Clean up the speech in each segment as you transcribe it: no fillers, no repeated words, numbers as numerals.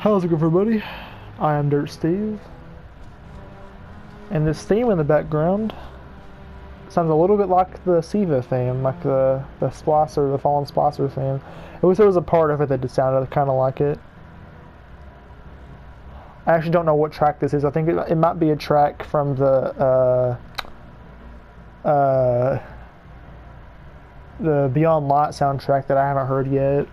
How's it going, everybody? I am DirtsteveGAME, and this theme in the background sounds a little bit like the S.A.B.E.R theme, like the Splicer, the Fallen Splicer theme. At least there was a part of it that just sounded kind of like it. I actually don't know what track this is. I think it might be a track from the Beyond Light soundtrack that I haven't heard yet,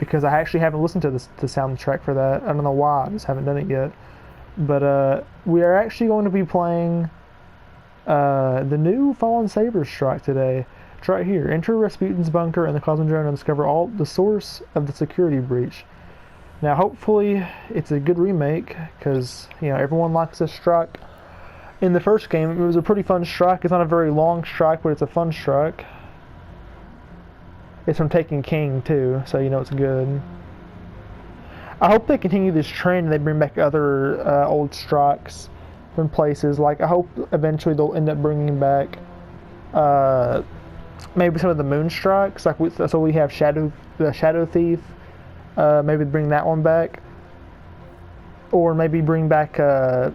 because I actually haven't listened to the soundtrack for that. I don't know why, I just haven't done it yet. But we are actually going to be playing the new Fallen Saber strike today. It's right here. Enter Rasputin's bunker and the Cosmodrome and discover all the source of the security breach. Now, hopefully, it's a good remake, because, you know, everyone likes this strike. In the first game, it was a pretty fun strike. It's not a very long strike, but it's a fun strike. It's from Taken King, too, so you know it's good. I hope they continue this trend and they bring back other old strikes from places. Like, I hope eventually they'll end up bringing back maybe some of the moon strikes. Like, so we have the Shadow Thief. Maybe bring that one back, or maybe bring back. I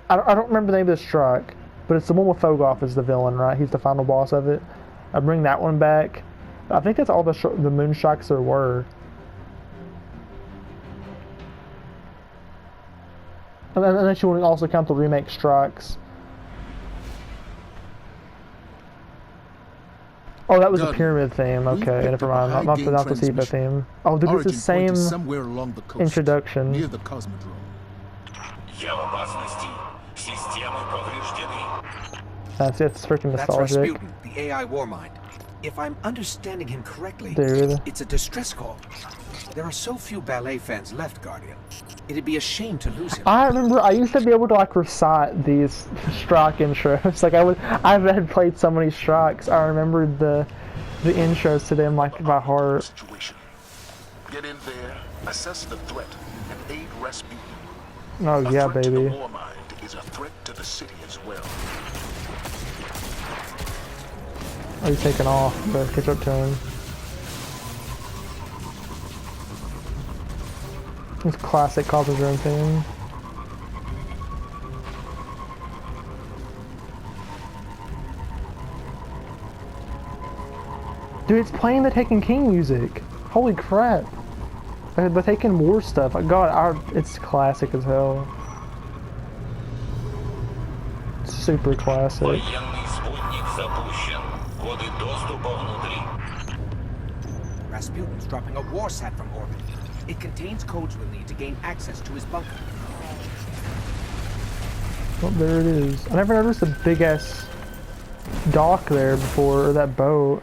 don't remember the name of the strike, but it's the one with Fogoff as the villain, right? He's the final boss of it. I bring that one back. I think that's all the moon strikes there were. Unless you want to also count the remake strikes. Oh, that was a pyramid theme. Okay, never mind. Not the S.A.B.E.R theme. Oh, dude, it's the same introduction. Near the Cosmodrome. It's freaking nostalgic. Rasputin, the AI Warmind. If I'm understanding him correctly, dude, it's a distress call. There are so few ballet fans left, Guardian. It'd be a shame to lose him. I remember I used to be able to like recite these strike intros. Like I had played so many strikes. I remembered the intros to them like by heart. Situation. Get in there, assess the threat, and aid Rasputin. Oh yeah, baby. The Warmind is a threat to the city as well. Oh, he's taking off to catch up to him. It's classic Cosmodrome theme. Dude, it's playing the Taken King music. Holy crap. The Taken War stuff. God, it's classic as hell. It's super classic. Rasputin's dropping a war sat from orbit. It contains codes we'll need to gain access to his bunker. Oh, there it is. I never noticed a big ass dock there before, or that boat.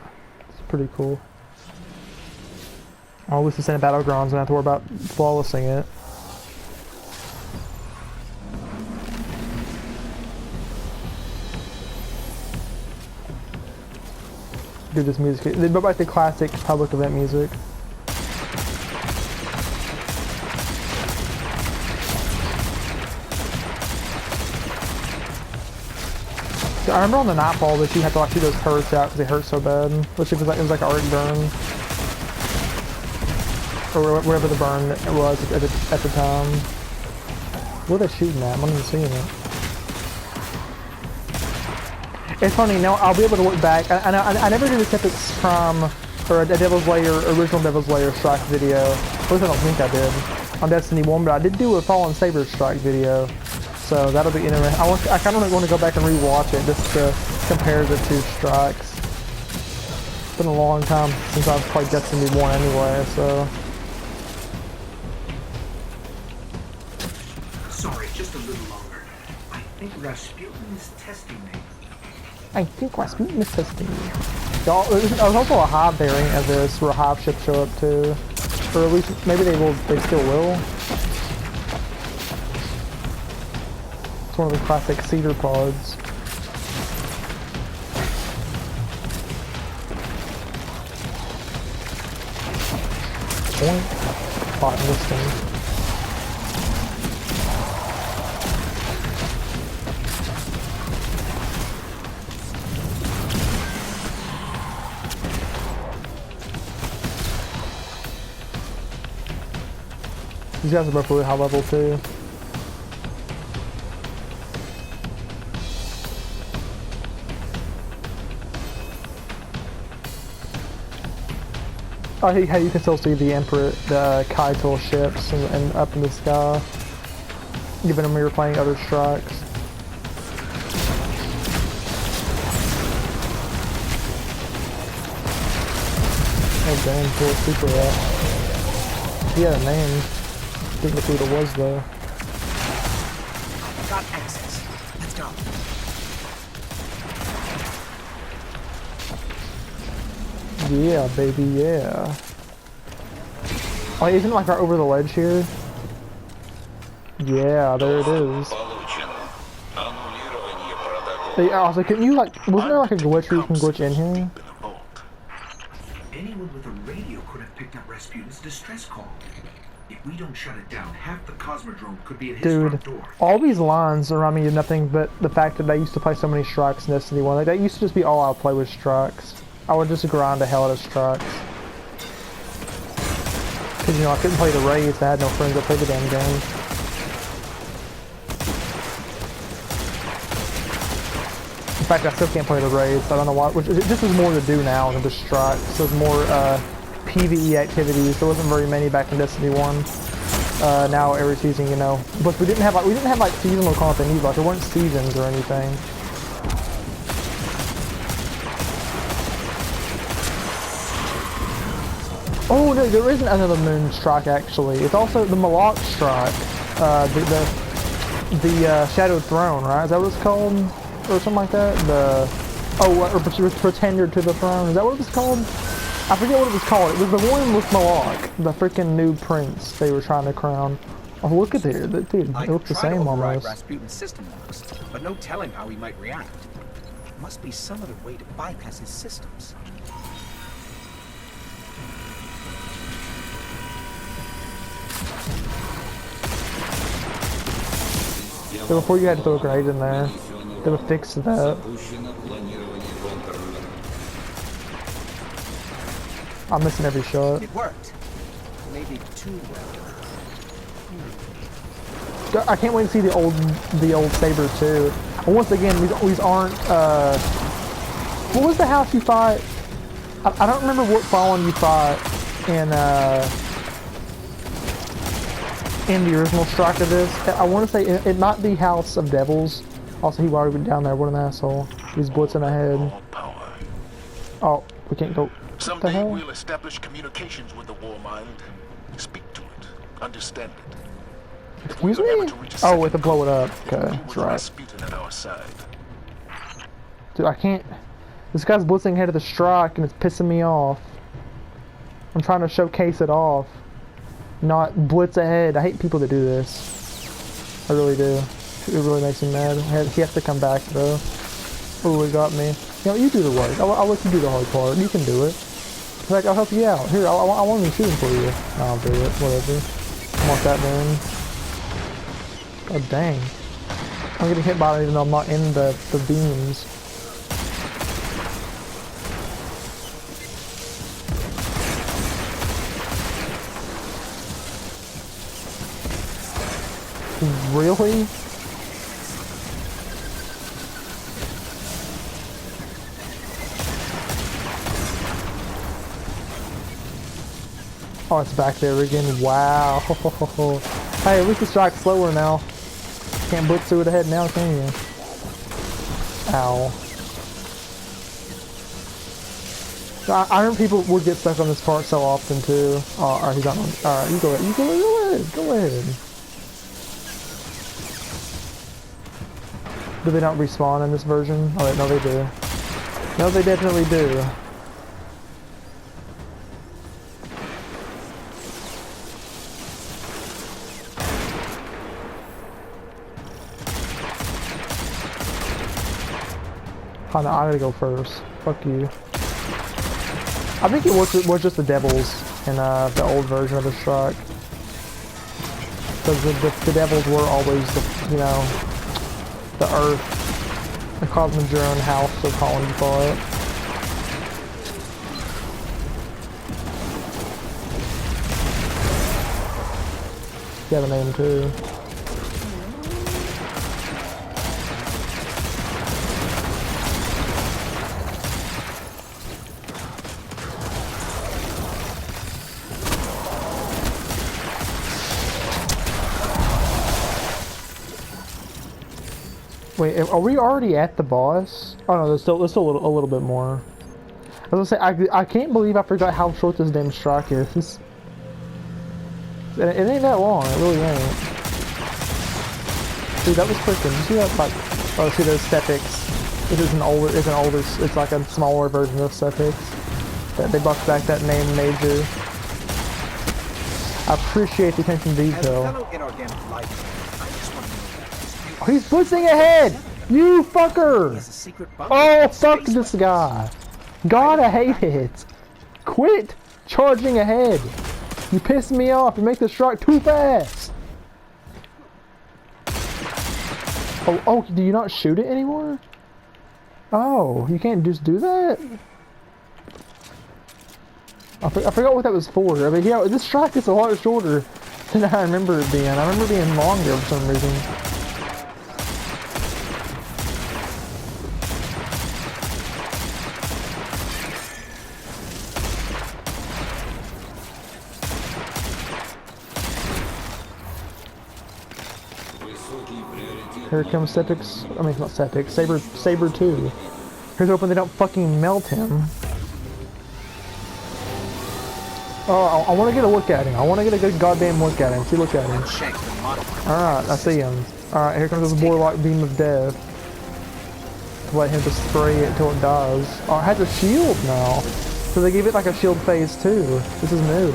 It's pretty cool. Oh, this is in Battlegrounds, and I don't have to worry about flawlessing it. Dude, this music. They brought back the classic public event music. I remember on the Nightfall that you had to like shoot those turrets out because they hurt so bad. Which it was like an art burn, or whatever the burn it was at the time. What are they shooting at? I'm not even seeing it. It's funny, now I'll be able to look back. I never did a Typix Prime or a Devil's Lair, original Devil's Lair strike video. At least I don't think I did on Destiny 1, but I did do a Fallen Saber strike video. So that'll be interesting. I kind of want to go back and rewatch it just to compare the two strikes. It's been a long time since I've played Destiny 1 anyway, so. Sorry, just a little longer. I think Rasputin is testing me. I think Rasputin is testing me. There's also a Hive variant of this where Hive ships show up too. Or at least maybe they still will. It's one of the classic cedar pods. Point. Spot listing. These guys are both really high level too. I hate how you can still see the Emperor, the Kaitor ships and up in the sky. Even when we were playing other strikes. Oh damn, cool super that. He had a name. Didn't know who it was though. Got access. Let's go. Yeah, baby, yeah. Oh, isn't it like right over the ledge here? Yeah, there it is. Hey, I was like, can you like, wasn't there like a glitch where you can glitch in here? Anyone with a radio could have picked up Rasputin's distress call. If we don't shut it down, half the Cosmodrome could be at his Dude, front door. all these lines remind me of nothing but the fact that I used to play so many strikes in Destiny 1. Like, that used to just be all I would play with strikes. I would just grind the hell out of strikes. Because, you know, I couldn't play the raids, I had no friends that played the damn game. In fact, I still can't play the raids, I don't know why. This was more to do now than just strikes. So it's more PvE activities. There wasn't very many back in Destiny 1. Now every season, you know. But we didn't have like seasonal content either. Like, there weren't seasons or anything. Oh no, there isn't another moon strike actually. It's also the Malak strike, the Shadowed Throne, right? Is that what it's called, or something like that? Or Pretender to the Throne. Is that what it was called? I forget what it was called. It was the one with Malak, the freaking new prince they were trying to crown. Oh, look at there, dude. It looks the same almost. Rasputin's system works, but no telling how he might react. Must be some other way to bypass his systems. So before you had to throw a grenade in there, they would fix that. I'm missing every shot. It worked. Maybe too well. I can't wait to see the old Saber too. And once again, these aren't. What was the house you fought? I don't remember what Fallen you fought in the original strike of this. I want to say it might be House of Devils. Also, he already went down there. What an asshole! He's blitzing ahead. Oh, we can't go. Someday we'll establish communications with the war mind. Speak to it. Understand it. Excuse me? Oh, we have to blow it up. Okay, that's right. Rasputin at our side. Dude, I can't. This guy's blitzing ahead of the strike and it's pissing me off. I'm trying to showcase it off. Not blitz ahead. I hate people that do this. I really do. It really makes me mad. He has to come back though. Oh, he got me. You know, you do the work. I'll let you do the hard part. You can do it. In fact, I'll help you out. Here, I want to shoot him for you. I'll do it. Whatever. I want that man. Oh, dang. I'm getting hit by it even though I'm not in the beams. Really? Oh, it's back there again. Wow. Hey, at least the strike's slower now. Can't blitz through it ahead now, can you? Ow. I remember people would get stuck on this part so often too. Oh, alright, he's on. Alright, you go ahead. Go ahead. Do they not respawn in this version? Oh wait, no they do. No, they definitely do. Oh no, I gotta go first. Fuck you. I think it was just the devils in the old version of the strike. Because the devils were always the, you know, the Earth, the Cosmodrome house, they're calling for it. got a name too. Wait, are we already at the boss? Oh no, there's still a little bit more. I was gonna say, I can't believe I forgot how short this damn strike is. It ain't that long, it really ain't. Dude, that was freaking, you see that, like, oh, see those S.A.B.E.Rs? It's like a smaller version of S.A.B.E.Rs. That they brought back that name Major. I appreciate the attention to detail. Oh, he's blitzing ahead! You fucker! Oh, fuck this guy. God, I hate it. Quit charging ahead. You piss me off. You make the strike too fast. Oh, do you not shoot it anymore? Oh, you can't just do that? I forgot what that was for. I mean, yeah, this strike is a lot shorter than I remember it being. I remember it being longer for some reason. Here comes S.A.B.E.Rs. I mean, it's not S.A.B.E.R. Saber 2. Here's hoping they don't fucking melt him. Oh, I want to get a look at him. I want to get a good goddamn look at him. See, look at him. Alright, I see him. Alright, here comes this warlock beam of death. Let him just spray it until it dies. Oh, it has a shield now. So they gave it like a shield phase too. This is new.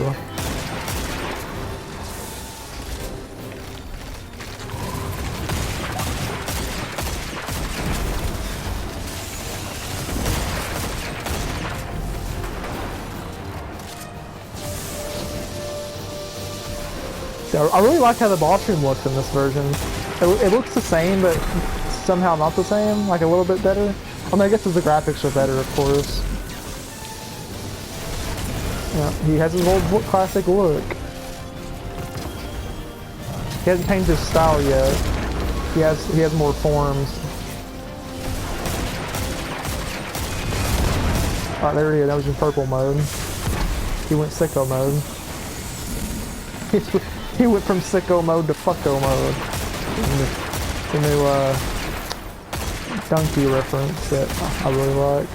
I really like how the boss room looks in this version. It looks the same, but somehow not the same, like a little bit better. I mean, I guess the graphics are better, of course. Yeah, he has his old classic look. He hasn't changed his style yet. He has more forms. Alright, there he is. That was in purple mode. He went sicko mode. He went from sicko mode to fucko mode. The new donkey reference that I really like.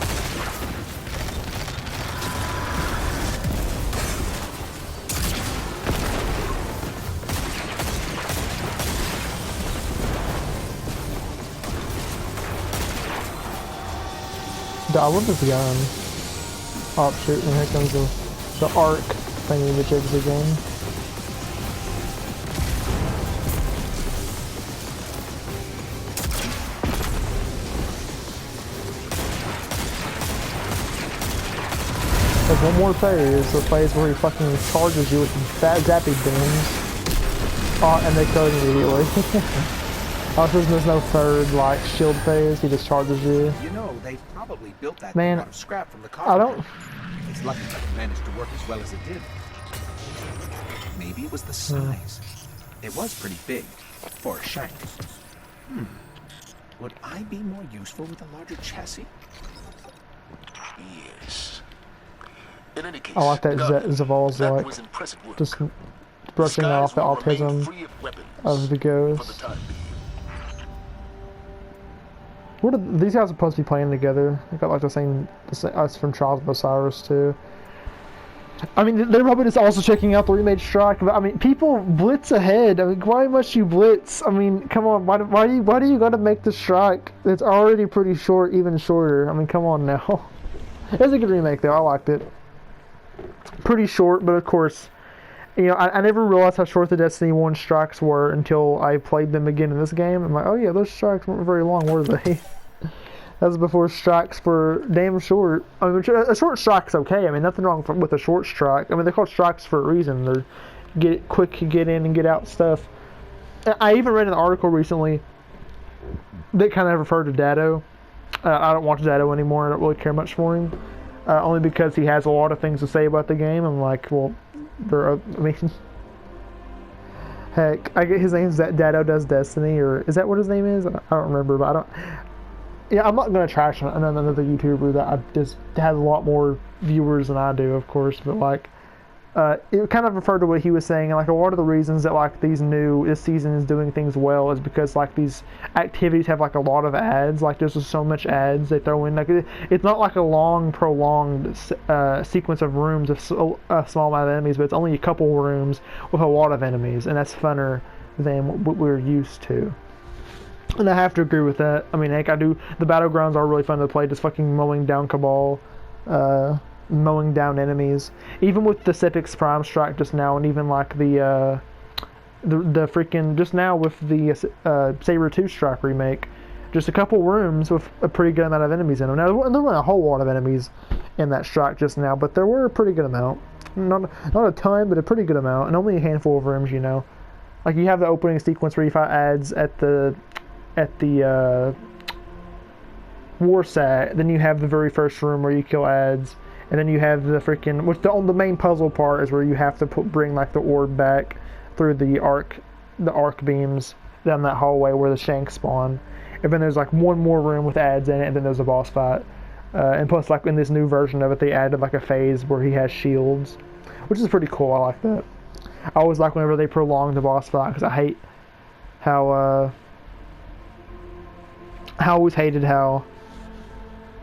I love this gun. Oh shoot, and here comes the arc thingy the jigs again. There's one more phase, the phase where he fucking charges you with fat zappy beams. Oh, and they kill you immediately. Oh, so there's no third, like, shield phase, he just charges you. You know, they probably built that Man, out of scrap from the car. I don't... It's lucky that it managed to work as well as it did. Maybe it was the size. It was pretty big for a shank. Would I be more useful with a larger chassis? Yes. In any case, I like that Zaval's that like, was impressive work. just brushing off the autism of the ghost. What are these guys are supposed to be playing together? They got like the same us from Trials of Osiris too. I mean, they're probably just also checking out the remade strike. But I mean, people blitz ahead. I mean, why must you blitz? I mean, come on. Why do you got to make the strike? It's already pretty short, even shorter. I mean, come on now. It's a good remake though. I liked it. Pretty short, but of course, you know, I never realized how short the Destiny 1 strikes were until I played them again in this game. I'm like, oh yeah, those strikes weren't very long, were they? That was before strikes were damn short. I mean, a short strike's okay. I mean, nothing wrong with a short strike. I mean, they're called strikes for a reason. They're quick, get in and get out stuff. I even read an article recently that kind of referred to Dado. I don't watch Dado anymore. I don't really care much for him. Only because he has a lot of things to say about the game. I'm like, well, I mean, Heck, I get his name's that Dado Does Destiny, or is that what his name is? I don't remember, but I don't. Yeah, I'm not gonna trash another YouTuber that just has a lot more viewers than I do, of course. But like, it kind of referred to what he was saying, and like a lot of the reasons that like this season is doing things well is because like these activities have like a lot of ads. Like there's just so much ads they throw in. Like it's not like a long, prolonged sequence of rooms of a small amount of enemies, but it's only a couple rooms with a lot of enemies, and that's funner than what we're used to. And I have to agree with that. I mean, heck, I do. The battlegrounds are really fun to play. Just fucking mowing down Cabal, mowing down enemies. Even with the S.A.B.E.R Prime Strike just now, and even like the freaking just now with the Saber 2 Strike remake, just a couple rooms with a pretty good amount of enemies in them. Now there weren't a whole lot of enemies in that strike just now, but there were a pretty good amount. Not a ton, but a pretty good amount, and only a handful of rooms. You know, like you have the opening sequence where you fight ads at the Warsat, then you have the very first room where you kill ads, and then you have the freaking, which the main puzzle part is where you have to bring like the orb back through the arc beams down that hallway where the shanks spawn, and then there's like one more room with ads in it, and then there's a boss fight, and plus like in this new version of it they added like a phase where he has shields, which is pretty cool. I like that. I always like whenever they prolong the boss fight, because I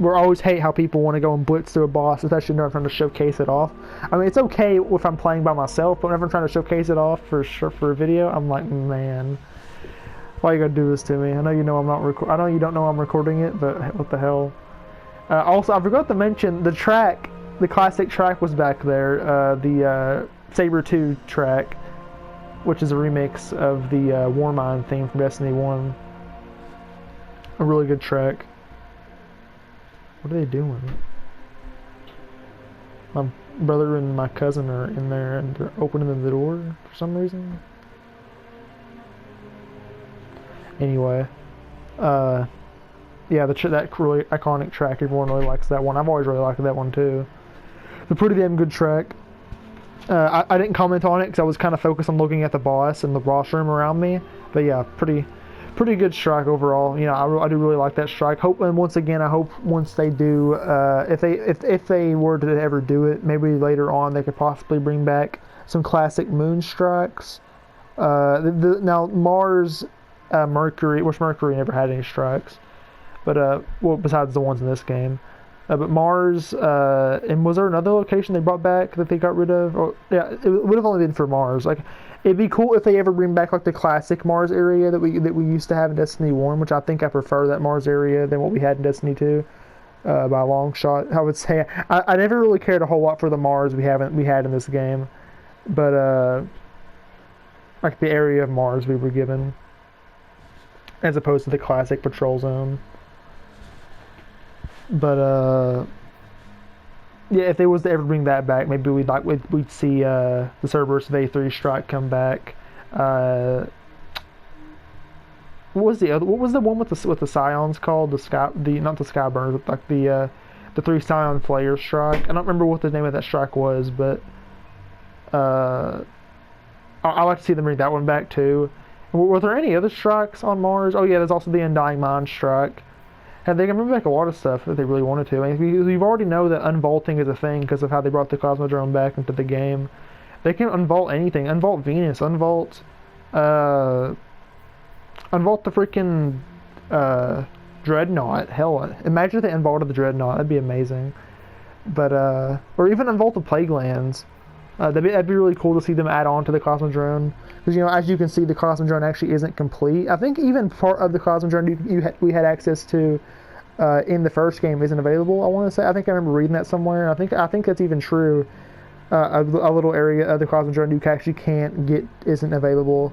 always hate how people want to go and blitz through a boss, especially when I'm trying to showcase it off. I mean, it's okay if I'm playing by myself, but whenever I'm trying to showcase it off for a video, I'm like, man, why you gotta do this to me? I know you know I'm not I know you don't know I'm recording it, but what the hell? Also, I forgot to mention the track, the classic track was back there, the Saber 2 track, which is a remix of the Warmind theme from Destiny 1. A really good track. What are they doing? My brother and my cousin are in there and they're opening the door for some reason. Anyway, yeah, that really iconic track. Everyone really likes that one. I've always really liked that one too. It's a pretty damn good track. I didn't comment on it because I was kind of focused on looking at the boss and the boss room around me. But yeah, pretty good strike overall. You know, I do really like that strike. And once again, I hope once they do, if they were to ever do it, maybe later on they could possibly bring back some classic moon strikes. Now Mars, Mercury, which Mercury never had any strikes, but well, besides the ones in this game. But Mars, and was there another location they brought back that they got rid of? Or, yeah, it would have only been for Mars. Like, it'd be cool if they ever bring back like the classic Mars area that we used to have in Destiny 1, which I think I prefer that Mars area than what we had in Destiny 2, by a long shot. I would say I never really cared a whole lot for the Mars we had in this game, but like the area of Mars we were given, as opposed to the classic patrol zone. But yeah, if they was to ever bring that back, maybe we'd see the Cerberus of A3 strike come back. What was the one with the Scions called? Not the Skyburn, but like the 3 Scion Flayer strike. I don't remember what the name of that strike was, but I like to see them bring that one back too. Were there any other strikes on Mars? Oh yeah, there's also the Undying Mind strike. And they can bring back a lot of stuff if they really wanted to. I mean, we've already know that unvaulting is a thing because of how they brought the Cosmodrome back into the game. They can unvault anything. Unvault Venus. Unvault the freaking Dreadnought. Hell, imagine if they unvaulted the Dreadnought. That'd be amazing. But or even unvault the Plague Lands. That'd be really cool to see them add on to the Cosmodrome. Because, you know, as you can see, the Cosmodrome actually isn't complete. I think even part of the Cosmodrome we had access to in the first game isn't available, I want to say. I think I remember reading that somewhere. I think that's even true. A little area of the Cosmodrome you actually can't get isn't available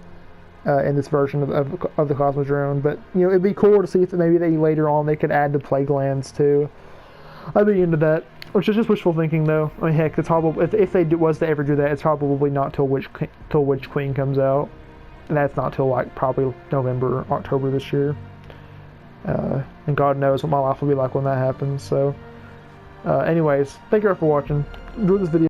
in this version of the Cosmodrome. But, you know, it'd be cool to see if maybe later on they could add the Plague Lands too. I'd be into that. Which is just wishful thinking, though. I mean, heck, it's probably if they was to ever do that, it's probably not till Witch Queen comes out, and that's not till like probably November, October this year. And God knows what my life will be like when that happens. So, anyways, thank you all for watching. Enjoy this video.